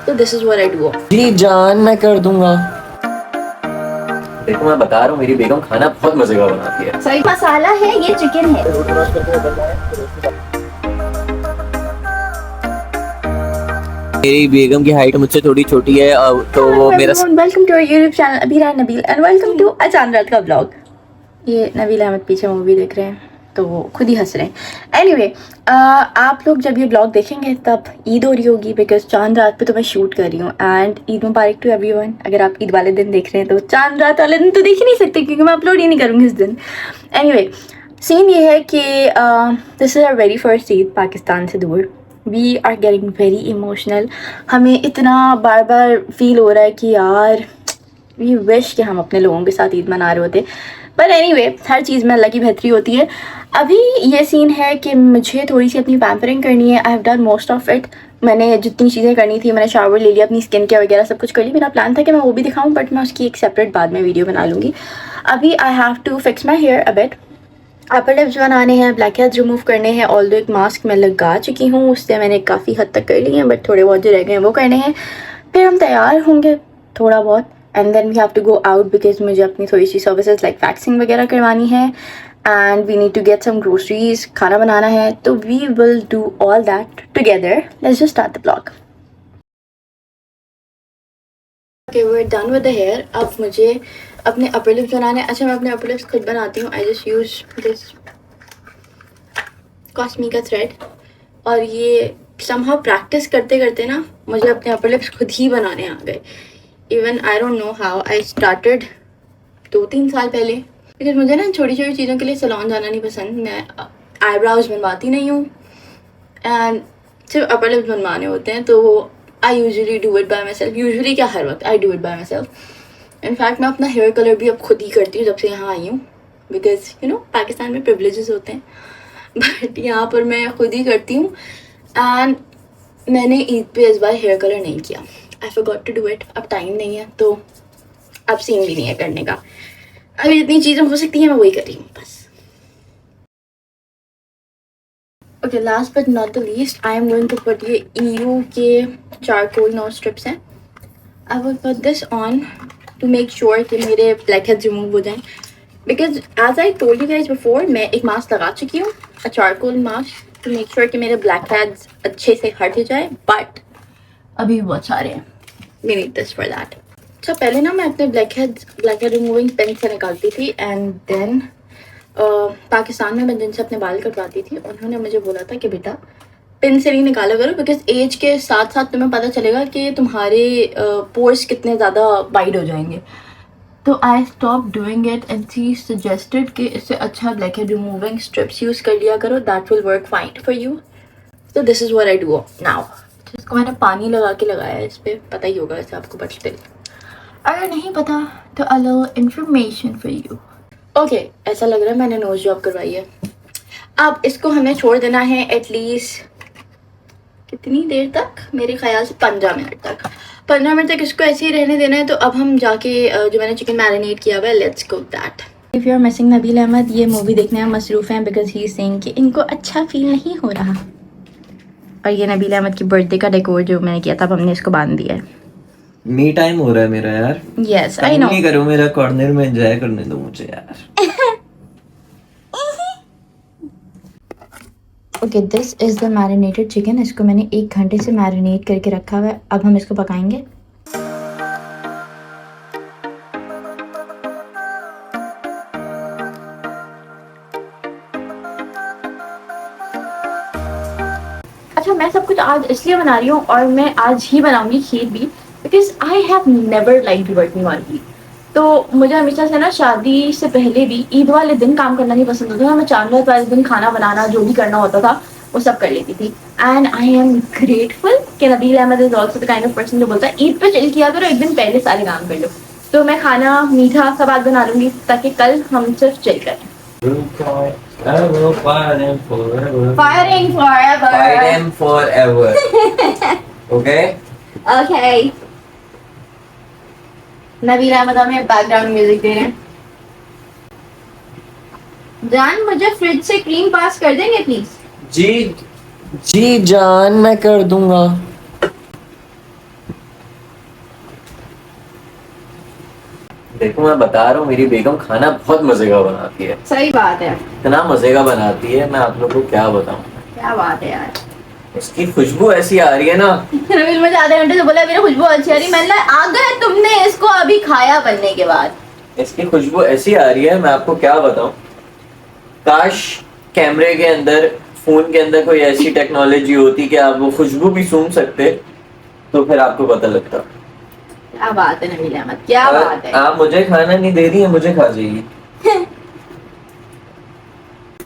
तो this is what I do. जी जान, मैं कर दूंगा। देखो मैं बता रहा हूँ, मेरी बेगम खाना बहुत मजे का बनाती है। सही मसाला है, ये चिकन है। मेरी बेगम की हाइट मुझसे थोड़ी छोटी है, तो वो मेरा welcome to YouTube channel Abira Nabeel and welcome to अचान रात का ब्लॉग। ये नबील अहमद पीछे मूवी देख रहे हैं तो वो खुद ही हंस रहे हैं। एनीवे आप लोग जब ये ब्लॉग देखेंगे तब ईद हो रही होगी, बिकॉज चांद रात पे तो मैं शूट कर रही हूँ। एंड ईद मुबारक टू एवरीवन। अगर आप ईद वाले दिन देख रहे हैं तो चांद रात वाले दिन तो देख ही नहीं सकते क्योंकि मैं अपलोड ही नहीं करूँगी इस दिन। एनीवे सीन ये है कि this is our very first Eid Pakistan से दूर। We are getting very emotional. हमें इतना बार बार फील हो रहा है कि यार वी विश कि हम अपने लोगों के साथ ईद मना रहे होते। पर एनीवे हर चीज़ में अल्लाह की बेहतरी होती है। अभी ये सीन है कि मुझे थोड़ी सी अपनी पैम्परिंग करनी है। I have done most of it. मैंने जितनी चीज़ें करनी थी, मैंने शावर ले लिया, अपनी स्किन केयर वगैरह सब कुछ कर ली। मेरा प्लान था कि मैं वो भी दिखाऊं, बट मैं उसकी एक सेपरेट बाद में वीडियो बना लूँगी। अभी I have to fix my hair a bit. Upper lips बनाने हैं, ब्लैक हेड्स रिमूव करने हैं। ऑल दो एक मास्क मैं लगा चुकी हूँ, उससे मैंने काफ़ी हद तक कर ली हैं, बट थोड़े बहुत जो रह गए हैं वो करने हैं। फिर हम तैयार होंगे थोड़ा बहुत and then we have to go out because मुझे अपनी थोड़ी सी सर्विसेज लाइक वैक्सिंग वगैरह करवानी है and we need to get some groceries, खाना बनाना है। तो we will do all that together. Let's just start the blog. Okay we are done with the hair. अब मुझे अपने अपर लिप्स बनाने। अच्छा मैं अपने अपर लिप्स खुद बनाती हूँ। आई जस्ट यूज दिस कॉस्मिका थ्रेड और ये समहाउ प्रैक्टिस करते करते ना मुझे अपने अपर लिप्स खुद ही बनाने आ गए। Even I don't know how I started 2-3 साल पहले, बिकॉज मुझे ना छोटी छोटी चीज़ों के लिए सैलून जाना नहीं पसंद। मैं आईब्राउज बनवाती नहीं हूँ एंड सिर्फ अपर लिप्स बनवाने होते हैं तो I usually do it by my self. Usually क्या, हर वक्त I do it by my self. In fact मैं अपना हेयर कलर भी अब खुद ही करती हूँ जब से यहाँ आई हूँ, बिकॉज यू नो पाकिस्तान में प्रिविलेजेस होते हैं बट यहाँ पर मैं खुद ही करती हूँ। एंड मैंने ईद पे इस बार हेयर कलर नहीं किया। I forgot to do it. अब टाइम नहीं है तो अब सीन भी नहीं है करने का। अभी जितनी चीज़ें हो सकती हैं मैं वही कर रही हूँ बस। Okay last but not the least I am going to put ये EU के चारकोल नोज स्ट्रिप्स हैं। I will put this on to make sure कि मेरे ब्लैक हेड्स रिमूव हो जाएं, because as I told you guys before मैं एक mask लगा चुकी हूँ, a charcoal mask, to make sure कि मेरे ब्लैक हेड्स अच्छे से हट जाए। बट अभी बहुत सारे हैं, we need this for that. अच्छा पहले ना मैं अपने ब्लैक हेड रिमूविंग पेन से निकालती थी एंड देन पाकिस्तान में मैं जिनसे अपने बाल कटवाती थी उन्होंने मुझे बोला था कि बेटा पेन से नहीं निकाला करो, बिकॉज एज के साथ साथ तुम्हें पता चलेगा कि तुम्हारे पोर्स कितने ज़्यादा वाइड हो जाएंगे। तो I stop doing it and she suggested कि इससे अच्छा black head removing strips use कर लिया करो, that will work fine for you. तो this is what I do now. इसको मैंने पानी लगा के लगाया है, इस पर पता ही होगा वैसे आपको, बट स्टिल अगर नहीं पता तो a little information for you. Okay ऐसा लग रहा है मैंने नोज जॉब करवाई है। अब इसको हमें छोड़ देना है एटलीस्ट कितनी देर तक, मेरे ख्याल से 15 मिनट तक। 15 मिनट तक इसको ऐसे ही रहने देना है। तो अब हम जाके जो मैंने चिकन मैरिनेट किया हुआ है, let's cook that. If you are missing Nabeel Ahmed, ये मूवी देखने में मसरूफ़ हैं बिकॉज ही इज सेइंग कि इनको अच्छा फील नहीं हो रहा। और ये नबील अहमद की बर्थडे का डेकोर जो मैंने किया था, अब हमने इसको बांध दिया है। मी टाइम हो रहा है मेरा यार। Yes I know. नहीं करो, मेरा कॉर्नर में एंजॉय करने दो मुझे यार। Okay this is the marinated chicken. इसको मैंने 1 घंटे से मैरिनेट करके रखा हुआ है। अब हम इसको पकाएंगे। अच्छा मैं सब कुछ आज इसलिए बना रही हूँ और मैं आज ही बनाऊंगी खीर भी, because I have never like working on Eid. तो मुझे हमेशा से ना शादी से पहले भी ईद वाले दिन काम करना नहीं पसंद होता था। मैं चांद रात वाले दिन खाना बनाना जो भी करना होता था वो सब कर लेती थी। एंड आई एम ग्रेटफुल कि Nabeel Ahmed is also the kind of person जो बोलता है ईद पे चिल किया करो, एक दिन पहले सारे काम कर लो। तो मैं खाना मीठा सब आज बना लूंगी ताकि कल हम सिर्फ चिल करें। Fighting forever. Fight him forever. Okay? Okay. Nabeel Ahmad हमें बैकग्राउंड म्यूजिक दे रहे हैं। जान मुझे फ्रिज से क्रीम पास कर देंगे प्लीज। जी जी जान, मैं कर दूंगा। देखो मैं बता रहा हूँ, मेरी बेगम खाना बहुत मजे का बनाती है, सही बात है, इतना मजे का बनाती है, मैं आप लोगों को क्या बताऊँ। क्या बात है यार। उसकी खुशबू ऐसी आ रही है ना। नबील मुझे आधे घंटे से बोला मेरी खुशबू अच्छी आ रही, मैंने आ गए तुमने इसको अभी खाया बनने के बाद। इसकी खुशबू ऐसी आ रही है, मैं आपको क्या बताऊं। काश कैमरे के अंदर, फोन के अंदर कोई ऐसी टेक्नोलॉजी होती कि आप वो खुशबू भी सूंघ सकते, तो फिर आपको पता लगता। क्या बात है नबील अहमद, क्या बात है। आप मुझे खाना नहीं दे रही है, मुझे खा जाएगी।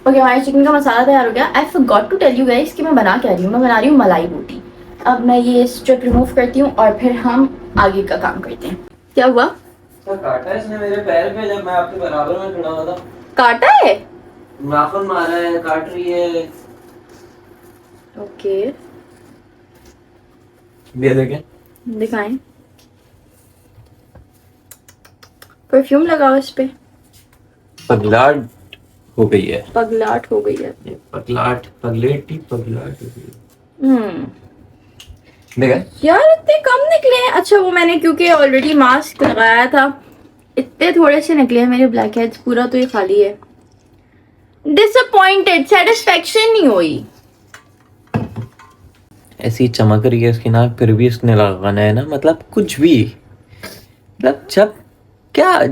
ओके, हमारे चिकन का मसाला तैयार हो गया। I forgot to tell you guys कि मैं बना क्या रही हूँ। मैं बना रही हूँ मलाई बोटी। अब मैं ये स्ट्रिप रिमूव करती हूँ और फिर हम आगे का काम करते हैं। क्या हुआ? क्या काटा इसने मेरे पैर पे जब मैं आपके बराबर में खड़ा हुआ था? काटा है? नाखून मारा है, काट रही है। ओके, ये देखें, दिखाएं। परफ्यूम लगाओ इस पे। पगलाट हो गई है, पगलाट हो गई है। पगलाट, पगलेटी पगलाट हो गई है। देखा यार इतने कम निकले हैं। अच्छा वो मैंने क्योंकि ऑलरेडी मास्क लगाया था, इतने थोड़े से निकले हैं मेरे ब्लैक हेड्स। पूरा तो ये खाली है। डिसअपॉइंटेड, सेटिस्फेक्शन नहीं हुई। ऐसी चमक रही है इसकी नाक, फिर भी इसने लगाना है ना, मतलब कुछ भी, मतलब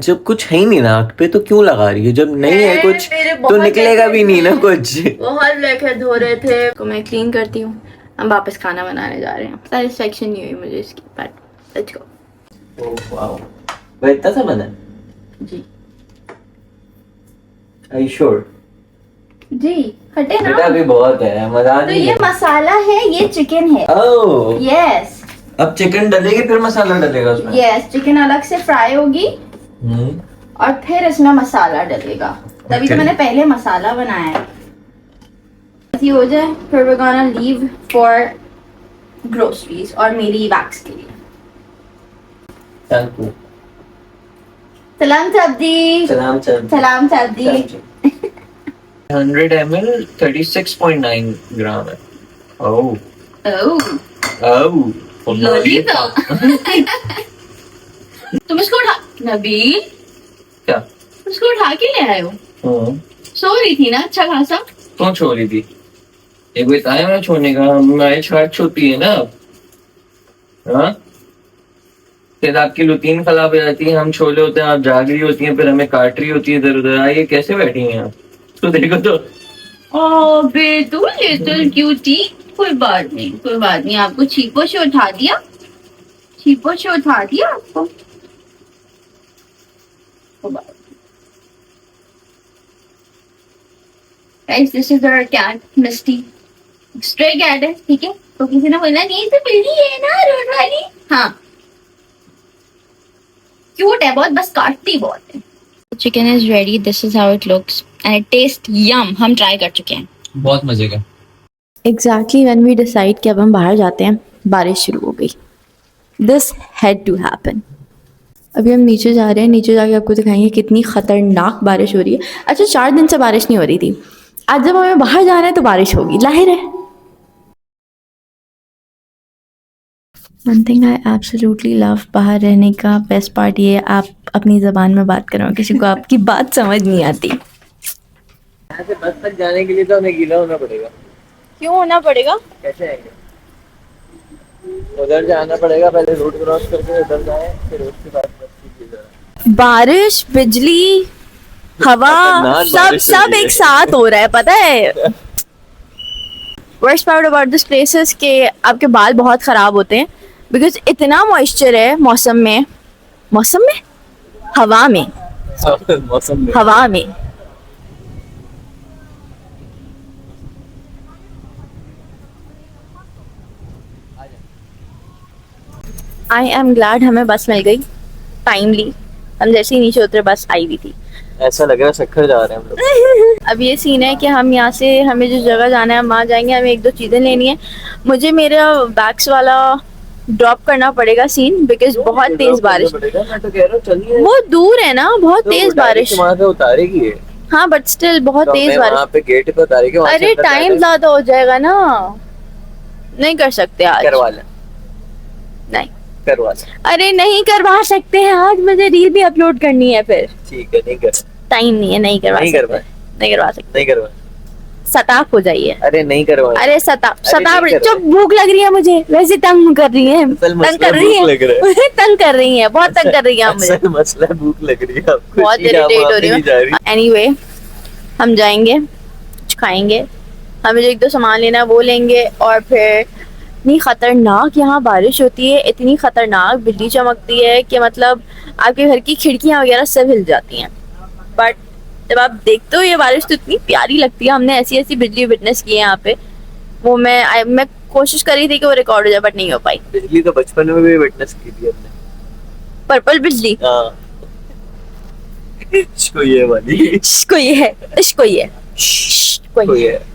जब कुछ है ही नहीं नाक पे तो क्यों लगा रही है? जब नहीं है कुछ तो निकलेगा भी नहीं ना कुछ। बहुत ब्लैक हेड हो रहे थे तो मैं क्लीन करती हूँ। हम वापस खाना बनाने जा रहे हैं। सेटिस्फेक्शन नहीं हुई मुझे इसकी, but let's go. Oh wow, वह इतना सा बना है? जी Are you sure? जी, हटे ना। बेटा भी बहुत है, मजा तो नहीं ये है। मसाला है, ये चिकन है। ओह यस अब चिकन डलेगी फिर मसाला डलेगा उसमें? यस, चिकन अलग से फ्राई होगी और फिर इसमें मसाला डलेगा। तभी तो Okay. मैंने पहले मसाला बनाया है। ये हो जाए फिर we're gonna leave for groceries और मेरी वैक्स के लिए। Thank you. सलाम सब्जी। सलाम चल। सलाम सब्जी। 100 ml 36.9 ग्राम है। ओह ओह ओह लॉलीपॉप। तुम इसको उठा, नबील क्या? उसको उठा के ले आए हो? सो रही थी ना अच्छा खासा। कौन छो रही थी? एक बार टाइम है छोड़ने का, हमारी छाट छोटी है ना। हाँ फिर आपकी रूटीन खराब हो जाती है, हम छोले होते हैं, आप जाग रही होती हैं, फिर हमें काट रही होती है इधर उधर। आइए कैसे बैठी हैं आप? तो देखो तो। ओ बेटू लिटिल क्यूटी। कोई बात नहीं, कोई बात नहीं। आपको छीपो से उठा दिया, छीपो से उठा दिया आपको। कोई बात नहीं। Guys, this is our cat, Misty. Stray cat है, ठीक है? तो किसी ने बोला नहीं तो बिल्ली है ना रोड वाली। हाँ क्यूट है बहुत, बस काटती बहुत है। Chicken is ready, this is how it looks and it taste yum. हम ट्राई कर चुके हैं, बहुत मजे का। एग्जैक्टली व्हेन वी डिसाइड कि अब हम बाहर जाते हैं, बारिश शुरू हो गई। This had to happen. अभी हम नीचे जा रहे हैं, नीचे जाके आपको दिखाएंगे कितनी खतरनाक बारिश हो रही है। अच्छा 4 दिन से बारिश नहीं हो रही थी, आज जब हमें बाहर जाना है तो बारिश होगी, जाहिर है। One thing I absolutely love बाहर रहने का बेस्ट पार्ट ये है, आप अपनी ज़बान में बात करो, किसी को आपकी बात समझ नहीं आती। यहाँ से बस तक जाने के लिए तो हमें गीला होना पड़ेगा। क्यों होना पड़ेगा? कैसे आएंगे? उधर जाना पड़ेगा, पहले रोड क्रॉस करके उधर जाए, फिर उसके बाद बस कीजिए। बारिश, बिजली, हवा, खतरनाक सब बारिश हो सब रही है। एक साथ हो रहा है, पता है। Worst part about this place is कि आपके बाल बहुत खराब होते हैं बिकॉज इतना मॉइस्चर है मौसम में, हवा में, मौसम में हवा में। आई एम ग्लैड हमें बस मिल गई टाइमली। हम जैसे ही नीचे उतरे बस आई हुई थी। ऐसा लग रहा है सखर जा रहे हैं हम लोग। अब ये सीन है कि हम यहाँ से, हमें जिस जगह जाना है हम वहाँ जाएंगे, हमें 1-2 चीज़ें लेनी है। मुझे मेरा बैग्स वाला ड्रॉप करना पड़ेगा सीन बिकॉज बहुत तेज बारिश। मैं तो कह रहा हूँ चलिए, वो दूर है ना, बहुत तो तेज बारिश। वहाँ से उतारेगी ये। हाँ बट स्टिल बहुत तो तेज हमें वहाँ बारिश। पे गेट पे उतारेगी, वहाँ से अरे अंदर टाइम जाना है। ज्यादा हो जाएगा ना, नहीं कर सकते आज। करवा लें। नहीं करवा सकते। अरे नहीं करवा सकते हैं, आज मुझे रील भी अपलोड करनी है फिर। ठीक है, नहीं कर, टाइम नहीं है, नहीं करवा नहीं सकते। करवा, नहीं करवा सकते। नहीं करवा। सताप हो जाइए। अरे नहीं करवा। अरे सताप अरे नहीं करवा। चुप, भूख लग रही है मुझे, वैसे तंग कर रही है, तंग कर रही भूख लग रहा है, है। मुझे तंग कर रही है, बहुत तंग कर रही है मुझे, असल मसला है, भूख लग रही है आपको, बहुत इसलिए आप इरिटेट वहाँ हो पे रही नहीं जा रही। हूँ। एनीवे हम जाएंगे, कुछ खाएंगे, हमें जो एक दो सामान लेना है वो लेंगे, और फिर इतनी खतरनाक यहाँ बारिश होती है, इतनी खतरनाक बिजली चमकती है कि मतलब आपके घर की खिड़कियाँ वगैरह सब हिल जाती हैं। बट जब आप देखते हो ये बारिश तो इतनी प्यारी लगती है। हमने ऐसी ऐसी बिजली विटनेस की है यहाँ पे, वो मैं कोशिश करी थी कि वो रिकॉर्ड हो जाए बट नहीं हो पाई। बिजली तो बचपन में भी विटनेस की थी हमने। पर्पल बिजली। हाँ। इसको ये वाली। इसको ये है, इसको ये है, इसको इसको ये है। ये।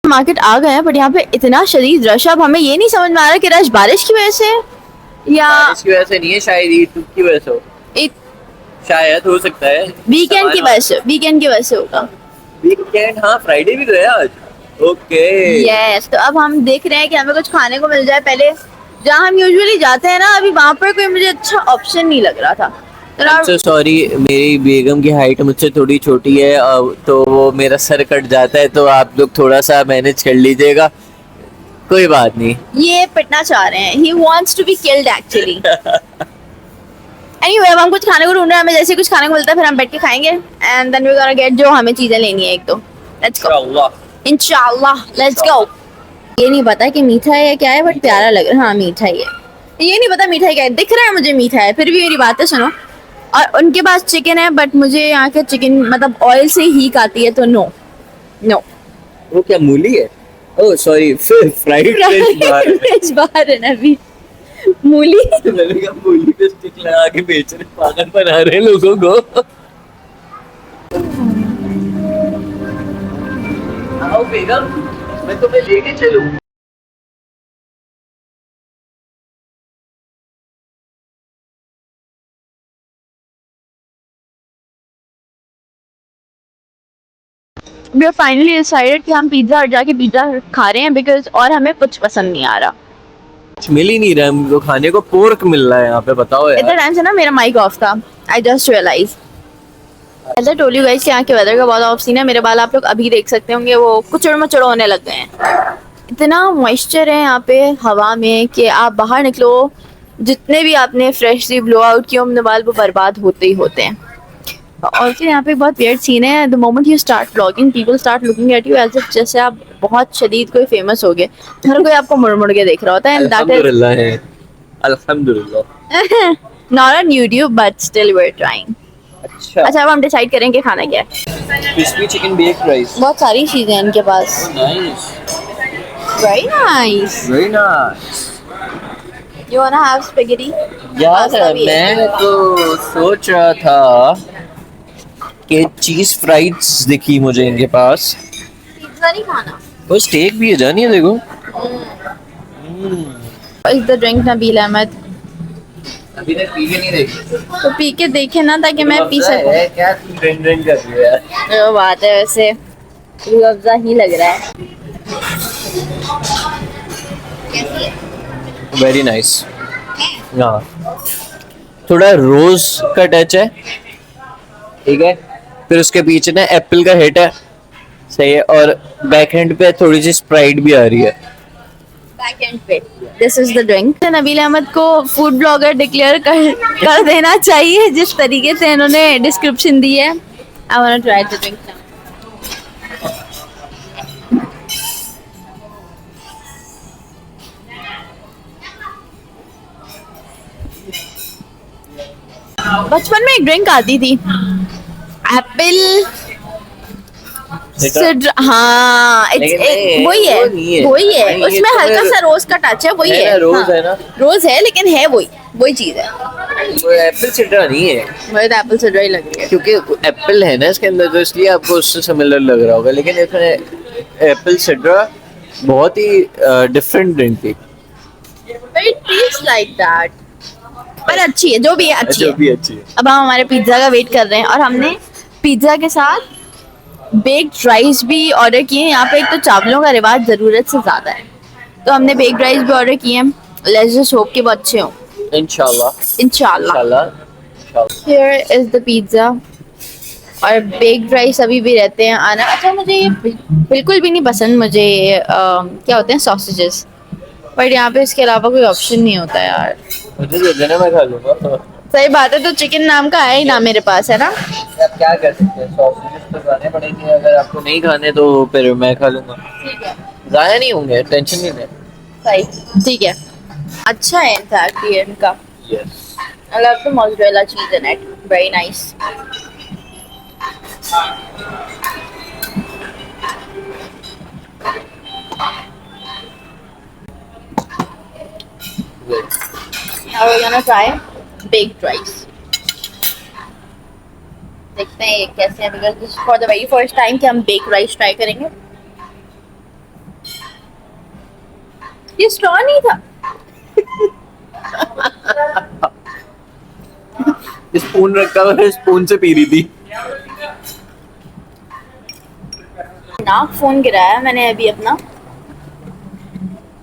मार्केट आ गए हैं बट यहाँ पे इतना शदीद रश, अब हमें ये नहीं समझ में आ रहा कि रश बारिश की वजह से है या बारिश की वजह से नहीं है, शायद ईद की वजह से हो, शायद हो सकता है वीकेंड की वजह से, वीकेंड की वजह से होगा। वीकेंड, हाँ फ्राइडे भी तो है आज। ओके यस, तो अब हम देख रहे हैं कि हमें कुछ खाने को मिल जाए। पहले जहाँ हम यूजुअली जाते हैं ना, अभी वहाँ पर कोई मुझे अच्छा ऑप्शन नहीं लग रहा था। सो सॉरी, मेरी बेगम की हाइट मुझसे थोड़ी छोटी है, तो वो मेरा सर कट जाता है, तो आप लोग थोड़ा सा मैनेज कर लीजिएगा, कोई बात नहीं। ये पिटना चाह रहे हैं, he wants to be killed actually। Anyway, अब हम कुछ खाने को ढूंढ रहे हैं, हमें जैसे कुछ खाने को मिलता है फिर हम बैठ के खाएंगे, and then we gonna get जो हमें चीजें लेनी है एक दो। लेट्स गो इंशाल्लाह, लेट्स गो। ये नहीं पता कि मीठा है या क्या है, बट प्यारा लग रहा है। हाँ मीठा ही है, ये नहीं पता मीठा है क्या है, दिख रहा है मुझे मीठा है, फिर भी मेरी बातें सुनो। और उनके पास चिकन है बट मुझे यहाँ के चिकन मतलब ऑयल से हीक आती है, तो नो नो। वो क्या मूली है? ओह सॉरी, फ्राइड फ्रेश बाहर है ना अभी, मूली। मैंने कहा मूली पे स्टिक लगा के बेच रहे, पागल बना रहे हैं लोगों को। आओ बेगम, मैं तुम्हें लेके चलूं। We have finally decided कि हम पिज्जा हट जाके पिज्जा खा रहे हैं बिकॉज और हमें कुछ पसंद नहीं आ रहा। कुछ मिल ही नहीं रहा हमको खाने को, पोर्क मिल रहा है यहाँ पे, बताओ इतना यार। टाइम से ना मेरा माइक ऑफ था, आई जस्ट रियलाइज। ऐसा टोल यू गाइस कि यहाँ के वेदर का बहुत ऑफ सीन है। मेरे बाल आप लोग अभी देख सकते होंगे, वो कुचड़ मचड़ होने लग गए हैं। इतना मॉइस्चर है यहाँ पे हवा में कि आप बाहर निकलो, जितने भी आपने फ्रेशली ब्लो आउट किए अपने बाल, वो बर्बाद होते ही होते हैं। और फिर यहाँ पे बहुत वियर्ड सीन है, the moment you start vlogging people start looking at you as if जैसे आप बहुत शदीद कोई फेमस हो गए, हर कोई आपको मुड़ मुड़ के देख रहा होता है। एंड दैट इज अल्हम्दुलिल्लाह है, अल्हम्दुलिल्लाह। Not on YouTube but still we are trying. अच्छा, अच्छा अब हम डिसाइड करें कि खाना क्या है। Crispy chicken baked rice. बहुत सारी चीजें हैं इनके पास। Nice, very nice. Very nice. You wanna have spaghetti? यार पास्ता भी है। मैं तो सोच रहा था कि चीज फ्राइड्स दिखी मुझे इनके पास। पिज्जा नहीं खाना। वो स्टेक भी है, जानी है देखो। Is the drink Nabeel Ahmed. अभी तक पी के नहीं देखी। तो पी के देखे ना ताकि मैं पी सकूं। है क्या तुम ड्रिंक ड्रिंक कर रही हो यार? वो बात है, वैसे रूह अफ़ज़ा ही लग रहा है। कैसी है? Very nice. हाँ, थोड़ा रोज का टच है, ठीक है। फिर उसके पीछे ना एप्पल का हिट है, सही है। और बैक हैंड पे थोड़ी सी स्प्राइट भी आ रही है। बैक एंड पे this is the drink. Nabeel Ahmed को फूड ब्लॉगर डिक्लेयर कर देना चाहिए जिस तरीके से इन्होंने डिस्क्रिप्शन दी है। I want to try the drink now. बचपन में एक ड्रिंक आती थी, एप्पल सिड्रा। हाँ लेकिन नहीं, वही है, वो नहीं है। वही है। नहीं, ये उसमें तो हल्का फिर- सा रोज का टच है, वही है है। ना, रोज हाँ, है ना। रोज है लेकिन है वही चीज है। वो एप्पल सिड्रा नहीं है, मुझे तो एप्पल सिड्रा ही लग रही है। क्योंकि एप्पल है ना इसके अंदर, तो इसलिए आपको उससे सिमिलर लग रहा होगा। लेकिन इसमें एप्पल सिड्रा बहुत ही डिफरेंट ड्रिंक थी। But it tastes like that। पर अच्छी है, जो भी है अच्छी जो है। भी अच्छी है। अब हम हमारे पिज्जा का वेट कर रहे हैं और हमने पिज्ज़ा के साथ बेक्ड राइस भी ऑर्डर किए। यहाँ पे एक तो चावलों का रिवाज ज़रूरत से ज़्यादा है, तो हमने बेक्ड राइस भी ऑर्डर किए हैं। लेट्स जस्ट होप कि वो अच्छे हों इंशाल्लाह इंशाल्लाह। इंशाल्लाह। हियर इज़ द पिज़्ज़ा, और बेक्ड राइस अभी भी रहते हैं आना। अच्छा, मुझे ये बिल्कुल भी नहीं पसंद, मुझे क्या होते हैं सॉसेजेस, बट यहाँ पे इसके अलावा कोई ऑप्शन नहीं होता यार। मुझे दे देना, मैं खा लूंगा। सही बात है, तो चिकन नाम का है ही ना मेरे पास, है ना। आप क्या कर सकते हैं, सॉसेजेस तो खाने पड़ेंगे। अगर आपको नहीं खाने तो फिर मैं खा लूंगा। ठीक है, ज़ाया नहीं होंगे, टेंशन नहीं ले। सही, ठीक है। अच्छा है इनफैक्ट ये इनका। Yes. I love the mozzarella cheese in it. Very nice. Now we're gonna try baked rice. देखते हैं ये कैसे है, because this is for the very first time कि हम baked rice try करेंगे। ये straw नहीं था। स्पून रखा हुआ है, स्पून से पी रही थी। नाक फोन गिराया मैंने अभी अपना,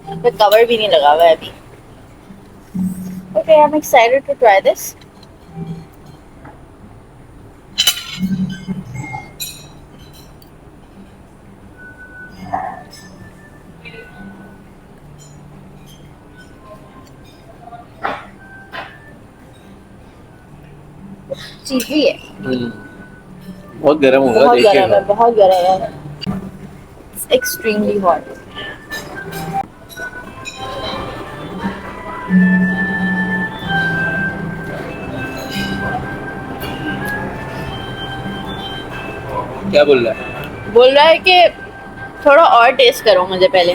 पे कवर भी नहीं लगा हुआ है अभी। Okay, I'm excited to try this. चीज़ी है, बहुत गर्म होगा, बहुत गर्म देखिएगा। है, बहुत गर्म है। It's extremely hot. क्या बोल रहा है? बोल रहा है कि थोड़ा और टेस्ट करो मुझे पहले।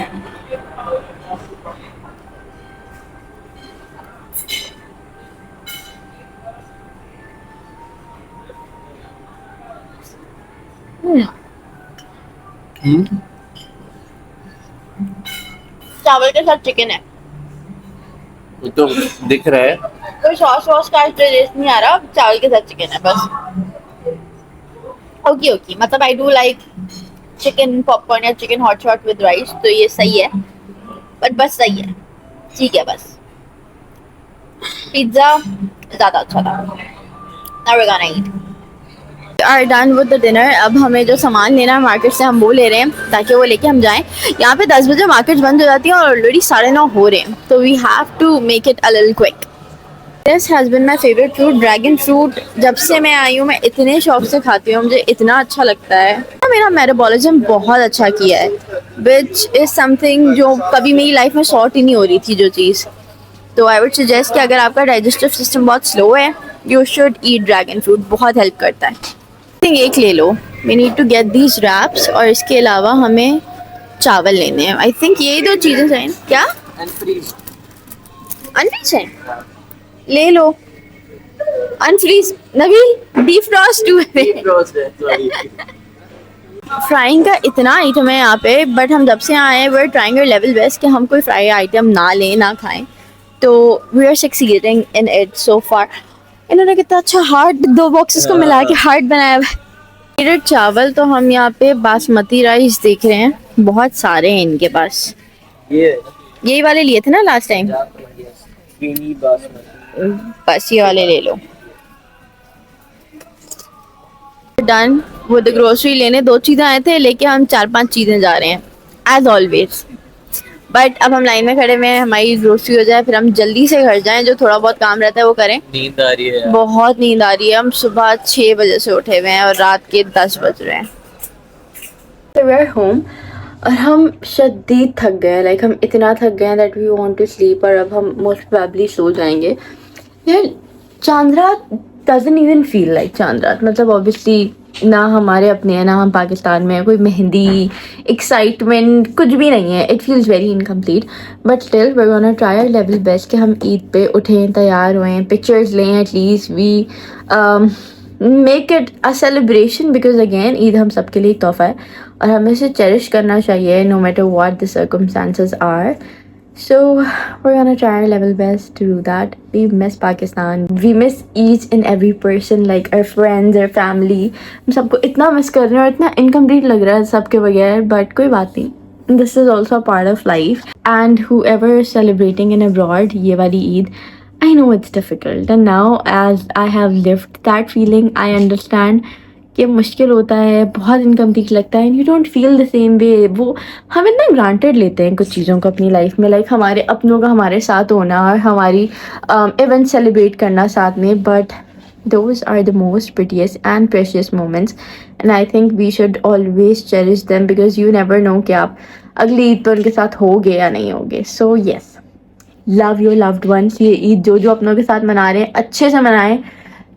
चावल के साथ चिकन है, वो तो दिख रहा है। कोई सॉस वॉस का टेस्ट नहीं आ रहा, चावल के साथ चिकन है बस। ओके ओके, मतलब I do like chicken popcorn या chicken hot shot with rice, तो ये सही है, बट बस सही है, ठीक है बस। पिज्ज़ा ज़्यादा अच्छा था। Now we're gonna eat. Are done with the dinner. अब हमें जो सामान लेना है मार्केट से हम वो ले रहे हैं ताकि वो लेके हम जाएं। यहाँ पे 10 बजे मार्केट बंद हो जाती है और ऑलरेडी 9:30 हो रहे हैं, तो we have to make it a little quick. This has been my favourite fruit, dragon fruit. जब से मैं आई हूँ मैं इतने शौक से खाती हूँ, मुझे इतना अच्छा लगता है। मेरा मेटाबॉलिज्म बहुत अच्छा किया है, विच इज़ समथिंग जो कभी मेरी लाइफ में सॉर्ट ही नहीं हो रही थी जो चीज़। तो आई वुड सजेस्ट कि अगर आपका डाइजेस्टिव सिस्टम बहुत स्लो है, you should eat dragon fruit, बहुत हेल्प करता है। आई थिंक एक ले लो, we need to get these wraps, और इसके अलावा हमें चावल लेने हैं। आई थिंक यही दो चीज़ें हैं। क्या अनफ्रीज है? ले लो unfreeze. Nabeel defrost to frying का इतना आइटम है यहाँ पे, बट हम जब से आए हैं we are trying our level best कि हम कोई फ्राई आइटम ना लें ना खाएं, तो we are succeeding in it so far. इन्होंने कितना अच्छा हार्ट, 2 बॉक्सेस को मिला के हार्ट बनाया हुआ है। चावल तो हम यहाँ पे बासमती राइस देख रहे हैं, बहुत सारे हैं इनके पास। यही वाले लिए थे ना लास्ट टाइम, बस ये वाले ले लो। डन वो द ग्रोसरी लेने 2 चीज़ें आए थे, लेके हम 4-5 चीज़ें जा रहे हैं एज ऑलवेज। बट अब हम लाइन में खड़े हुए हैं, हमारी ग्रोसरी हो जाए फिर हम जल्दी से घर जाएं, जो थोड़ा बहुत काम रहता है वो करें। नींद आ रही है यार। बहुत नींद आ रही है, हम सुबह 6 बजे से उठे हुए हैं और रात के 10 बज रहे हैं। वी आर होम और हम शदीद थक गए हैं, लाइक हम इतना थक गए हैं that we want to sleep, और अब हम मोस्ट प्रोबेबली सो जाएंगे। यार चांद रात डजंट इवन फील लाइक चांद रात, मतलब ऑब्वियसली ना हमारे अपने हैं ना हम पाकिस्तान में हैं, कोई मेहंदी एक्साइटमेंट कुछ भी नहीं है, it feels very incomplete. But still we are gonna try our level best कि हम ईद पे उठें, तैयार हुए, पिक्चर्स लें, at least we make it a celebration, because again Eid हम सबके लिए एक तोहफा है और हमें इसे चेरिश करना चाहिए no matter what the circumstances are. So we're gonna try our level best to do that. We miss Pakistan. We miss each and every person, like our friends, our family. हम सबको इतना miss कर रहे हैं और इतना incomplete लग रहा है सबके बगैर, बट कोई बात नहीं. This is also a part of life. And whoever is celebrating in abroad, ये वाली Eid, I know it's difficult. And now as I have lived that feeling, I understand कि मुश्किल होता है, बहुत इनकम्प्लीट लगता है. And you don't feel the same way. वो हम इतना ग्रांटेड लेते हैं कुछ चीज़ों को अपनी लाइफ में, लाइक हमारे अपनों का हमारे साथ होना और हमारी इवेंट सेलिब्रेट करना साथ में. But those are the most prettiest and precious moments, and I think we should always cherish them because you never know कि आप अगली ईद पर उनके साथ होगे या नहीं होगे. So yes, love your loved ones. ये ईद जो जो अपनों के साथ मना रहे हैं अच्छे से मनाएं.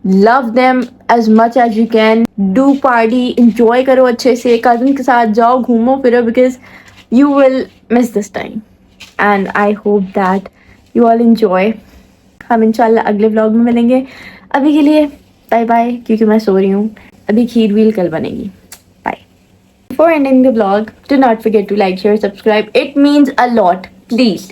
Love them as much as you can. Do party, enjoy करो अच्छे से, कज़न के साथ जाओ, घूमो फिरो, because you will miss this time. And I hope that you all enjoy. हम इंशाल्लाह अगले व्लॉग में मिलेंगे. अभी के लिए बाय बाय, क्योंकि मैं सो रही हूँ. अभी खीर व्हील कल बनेगी. Bye. Before ending the vlog, do not forget to like, share, subscribe. It means a lot. Please.